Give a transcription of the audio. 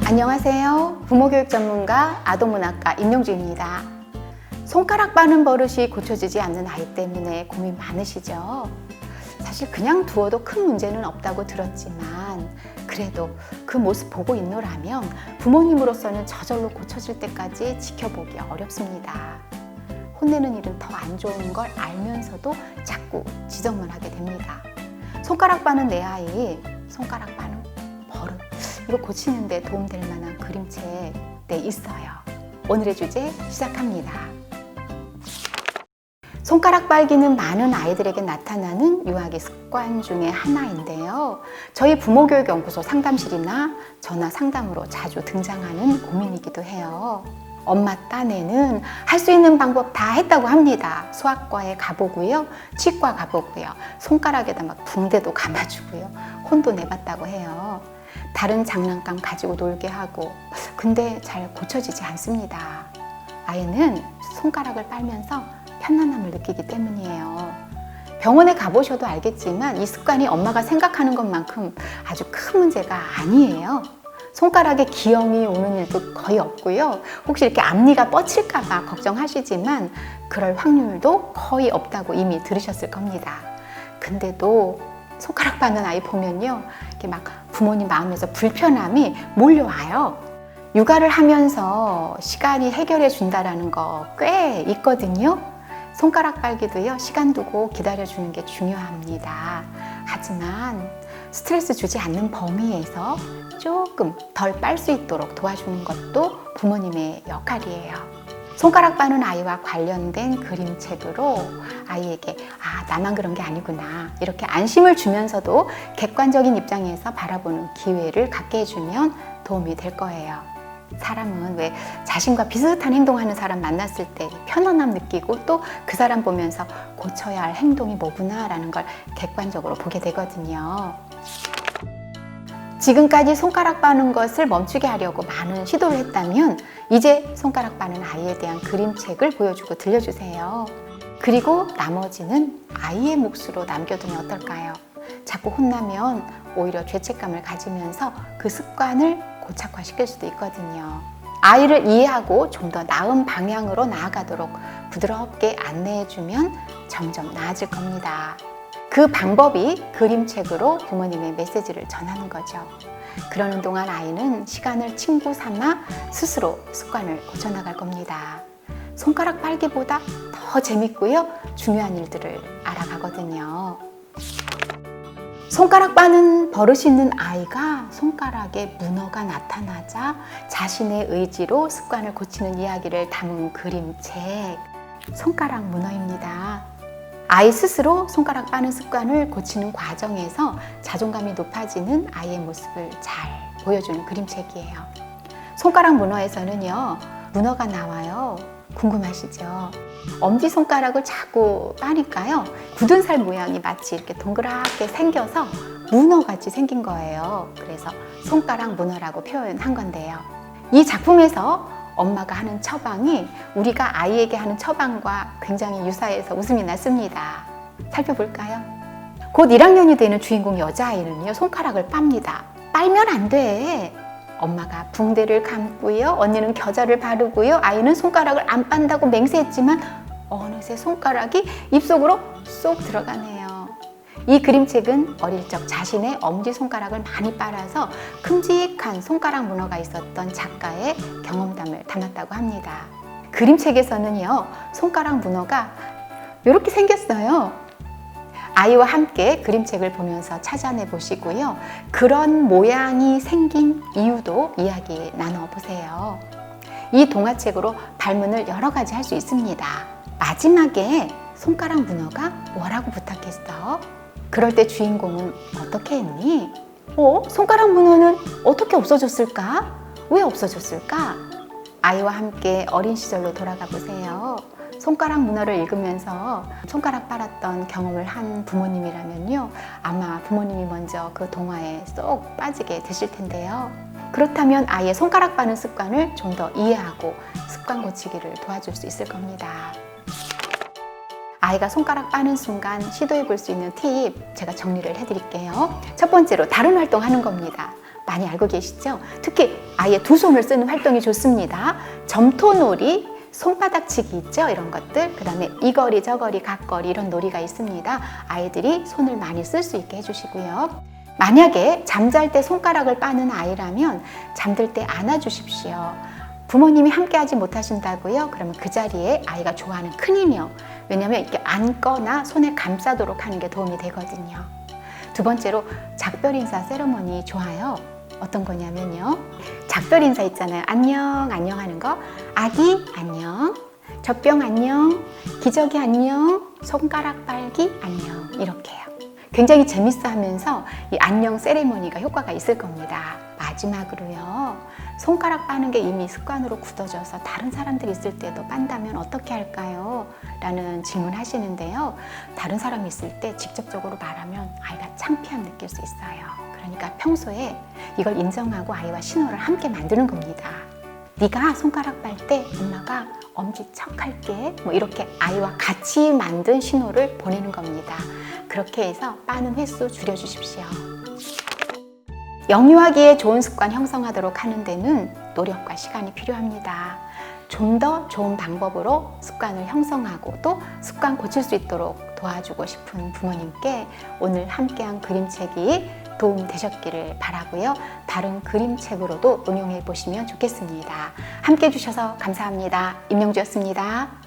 안녕하세요. 부모교육 전문가 아동문학가 임용주입니다. 손가락 빠는 버릇이 고쳐지지 않는 아이 때문에 고민 많으시죠? 사실 그냥 두어도 큰 문제는 없다고 들었지만 그래도 그 모습 보고 있노라면 부모님으로서는 저절로 고쳐질 때까지 지켜보기 어렵습니다. 혼내는 일은 더 안 좋은 걸 알면서도 자꾸 지적만 하게 됩니다. 손가락 빠는 내 아이, 손가락 빠는 버릇, 이거 고치는 데 도움될 만한 그림책 있어요. 오늘의 주제 시작합니다. 손가락 빨기는 많은 아이들에게 나타나는 유아기 습관 중에 하나인데요. 저희 부모교육연구소 상담실이나 전화 상담으로 자주 등장하는 고민이기도 해요. 엄마 딴에는 할 수 있는 방법 다 했다고 합니다. 수학과에 가보고요, 치과 가보고요, 손가락에다 막 붕대도 감아주고요, 혼도 내봤다고 해요. 다른 장난감 가지고 놀게 하고, 근데 잘 고쳐지지 않습니다. 아이는 손가락을 빨면서 편안함을 느끼기 때문이에요. 병원에 가보셔도 알겠지만 이 습관이 엄마가 생각하는 것만큼 아주 큰 문제가 아니에요. 손가락에 기형이 오는 일도 거의 없고요. 혹시 이렇게 앞니가 뻗칠까 봐 걱정하시지만 그럴 확률도 거의 없다고 이미 들으셨을 겁니다. 근데도 손가락 빠는 아이 보면요, 이렇게 막 부모님 마음에서 불편함이 몰려와요. 육아를 하면서 시간이 해결해 준다라는 거 꽤 있거든요. 손가락 빨기도요, 시간 두고 기다려주는 게 중요합니다. 하지만 스트레스 주지 않는 범위에서 조금 덜 빨 수 있도록 도와주는 것도 부모님의 역할이에요. 손가락 빠는 아이와 관련된 그림책으로 아이에게 나만 그런 게 아니구나, 이렇게 안심을 주면서도 객관적인 입장에서 바라보는 기회를 갖게 해주면 도움이 될 거예요. 사람은 왜 자신과 비슷한 행동하는 사람 만났을 때 편안함 느끼고 또 그 사람 보면서 고쳐야 할 행동이 뭐구나 라는 걸 객관적으로 보게 되거든요. 지금까지 손가락 빠는 것을 멈추게 하려고 많은 시도를 했다면 이제 손가락 빠는 아이에 대한 그림책을 보여주고 들려주세요. 그리고 나머지는 아이의 몫으로 남겨두면 어떨까요? 자꾸 혼나면 오히려 죄책감을 가지면서 그 습관을 고착화시킬 수도 있거든요. 아이를 이해하고 좀 더 나은 방향으로 나아가도록 부드럽게 안내해주면 점점 나아질 겁니다. 그 방법이 그림책으로 부모님의 메시지를 전하는 거죠. 그러는 동안 아이는 시간을 친구 삼아 스스로 습관을 고쳐나갈 겁니다. 손가락 빨기보다 더 재밌고요, 중요한 일들을 알아가거든요. 손가락 빠는 버릇이 있는 아이가 손가락에 문어가 나타나자 자신의 의지로 습관을 고치는 이야기를 담은 그림책, 손가락 문어입니다. 아이 스스로 손가락 빠는 습관을 고치는 과정에서 자존감이 높아지는 아이의 모습을 잘 보여주는 그림책이에요. 손가락 문어에서는요, 문어가 나와요. 궁금하시죠? 엄지손가락을 자꾸 빠니까요, 굳은 살 모양이 마치 이렇게 동그랗게 생겨서 문어같이 생긴 거예요. 그래서 손가락 문어라고 표현한 건데요. 이 작품에서 엄마가 하는 처방이 우리가 아이에게 하는 처방과 굉장히 유사해서 웃음이 났습니다. 살펴볼까요? 곧 1학년이 되는 주인공 여자아이는요, 손가락을 빱니다. 빨면 안 돼. 엄마가 붕대를 감고요, 언니는 겨자를 바르고요, 아이는 손가락을 안 빤다고 맹세했지만 어느새 손가락이 입속으로 쏙 들어가네요. 이 그림책은 어릴 적 자신의 엄지손가락을 많이 빨아서 큼직한 손가락 문어가 있었던 작가의 경험담을 담았다고 합니다. 그림책에서는요, 손가락 문어가 이렇게 생겼어요. 아이와 함께 그림책을 보면서 찾아내 보시고요, 그런 모양이 생긴 이유도 이야기 나눠보세요. 이 동화책으로 발문을 여러 가지 할 수 있습니다. 마지막에 손가락 문어가 뭐라고 부탁했어? 그럴 때 주인공은 어떻게 했니? 손가락 문어는 어떻게 없어졌을까? 왜 없어졌을까? 아이와 함께 어린 시절로 돌아가 보세요. 손가락 문어를 읽으면서 손가락 빨았던 경험을 한 부모님이라면요, 아마 부모님이 먼저 그 동화에 쏙 빠지게 되실 텐데요. 그렇다면 아이의 손가락 빠는 습관을 좀 더 이해하고 습관 고치기를 도와줄 수 있을 겁니다. 아이가 손가락 빠는 순간 시도해 볼 수 있는 팁 제가 정리를 해드릴게요. 첫 번째로 다른 활동 하는 겁니다. 많이 알고 계시죠? 특히 아예 두 손을 쓰는 활동이 좋습니다. 점토놀이, 손바닥치기 있죠? 이런 것들. 그 다음에 이거리, 저거리, 각거리 이런 놀이가 있습니다. 아이들이 손을 많이 쓸 수 있게 해주시고요. 만약에 잠잘 때 손가락을 빠는 아이라면 잠들 때 안아주십시오. 부모님이 함께 하지 못하신다고요? 그러면 그 자리에 아이가 좋아하는 큰 인형. 왜냐하면 이렇게 안거나 손에 감싸도록 하는 게 도움이 되거든요. 두 번째로 작별 인사 세레머니 좋아요. 어떤 거냐면요. 작별 인사 있잖아요. 안녕, 안녕 하는 거. 아기, 안녕. 젖병, 안녕. 기저귀, 안녕. 손가락 빨기, 안녕. 이렇게요. 굉장히 재밌어 하면서 이 안녕 세레머니가 효과가 있을 겁니다. 마지막으로요. 손가락 빠는 게 이미 습관으로 굳어져서 다른 사람들이 있을 때도 빤다면 어떻게 할까요? 라는 질문 하시는데요. 다른 사람이 있을 때 직접적으로 말하면 아이가 창피함 느낄 수 있어요. 그러니까 평소에 이걸 인정하고 아이와 신호를 함께 만드는 겁니다. 네가 손가락 빨 때 엄마가 엄지척 할게. 뭐 이렇게 아이와 같이 만든 신호를 보내는 겁니다. 그렇게 해서 빠는 횟수 줄여주십시오. 영유아기에 좋은 습관 형성하도록 하는 데는 노력과 시간이 필요합니다. 좀 더 좋은 방법으로 습관을 형성하고 또 습관 고칠 수 있도록 도와주고 싶은 부모님께 오늘 함께한 그림책이 도움 되셨기를 바라고요. 다른 그림책으로도 응용해 보시면 좋겠습니다. 함께 해주셔서 감사합니다. 임영주였습니다.